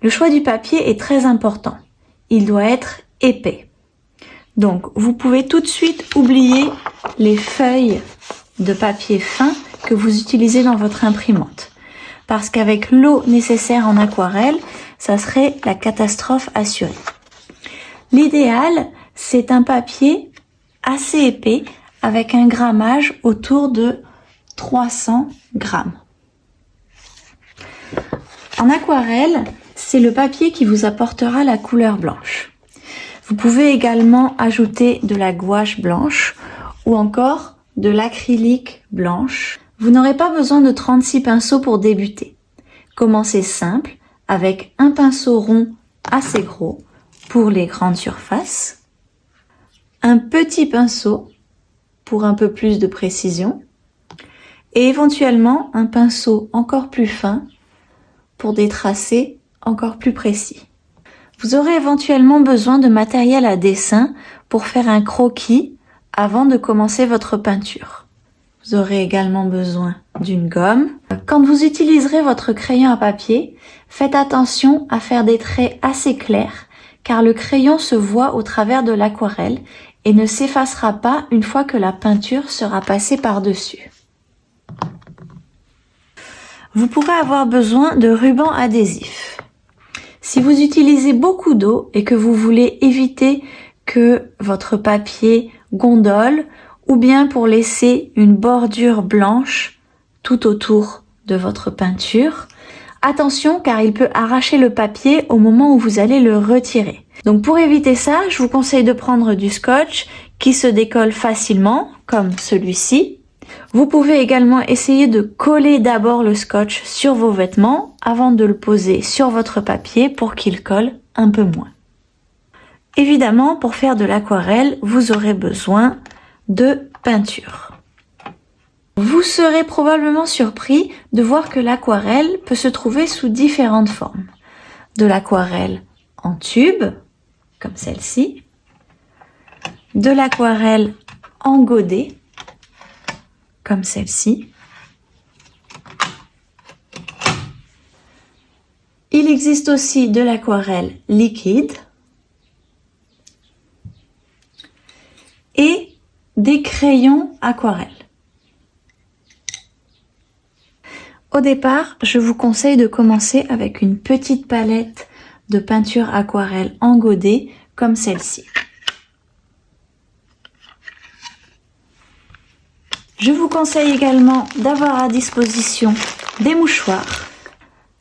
Le choix du papier est très important. Il doit être épais. Donc, vous pouvez tout de suite oublier les feuilles de papier fin que vous utilisez dans votre imprimante. Parce qu'avec l'eau nécessaire en aquarelle, ça serait la catastrophe assurée. L'idéal, c'est un papier assez épais avec un grammage autour de 300 grammes. En aquarelle, c'est le papier qui vous apportera la couleur blanche. Vous pouvez également ajouter de la gouache blanche ou encore de l'acrylique blanche. Vous n'aurez pas besoin de 36 pinceaux pour débuter. Commencez simple avec un pinceau rond assez gros pour les grandes surfaces, un petit pinceau pour un peu plus de précision et éventuellement un pinceau encore plus fin pour des tracés encore plus précis. Vous aurez éventuellement besoin de matériel à dessin pour faire un croquis avant de commencer votre peinture. Vous aurez également besoin d'une gomme. Quand vous utiliserez votre crayon à papier, faites attention à faire des traits assez clairs car le crayon se voit au travers de l'aquarelle et ne s'effacera pas une fois que la peinture sera passée par-dessus. Vous pourrez avoir besoin de ruban adhésif. Si vous utilisez beaucoup d'eau et que vous voulez éviter que votre papier gondole ou bien pour laisser une bordure blanche tout autour de votre peinture, attention car il peut arracher le papier au moment où vous allez le retirer. Donc pour éviter ça, je vous conseille de prendre du scotch qui se décolle facilement, comme celui-ci. Vous pouvez également essayer de coller d'abord le scotch sur vos vêtements avant de le poser sur votre papier pour qu'il colle un peu moins. Évidemment, pour faire de l'aquarelle, vous aurez besoin de peinture. Vous serez probablement surpris de voir que l'aquarelle peut se trouver sous différentes formes. De l'aquarelle en tube, comme celle-ci, de l'aquarelle en godet, comme celle-ci. Il existe aussi de l'aquarelle liquide et des crayons aquarelle. Au départ, je vous conseille de commencer avec une petite palette de peinture aquarelle en godet comme celle-ci. Je vous conseille également d'avoir à disposition des mouchoirs.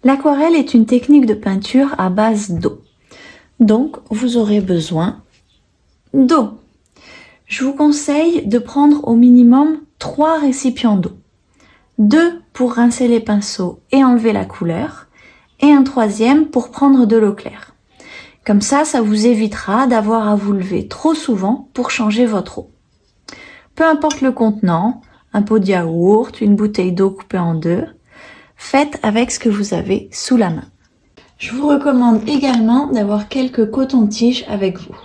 L'aquarelle est une technique de peinture à base d'eau. Donc, vous aurez besoin d'eau. Je vous conseille de prendre au minimum 3 récipients d'eau. 2 pour rincer les pinceaux et enlever la couleur, et un 3e pour prendre de l'eau claire. Comme ça vous évitera d'avoir à vous lever trop souvent pour changer votre eau. Peu importe le contenant, un pot de yaourt, une bouteille d'eau coupée en 2, faites avec ce que vous avez sous la main. Je vous recommande également d'avoir quelques cotons-tiges avec vous.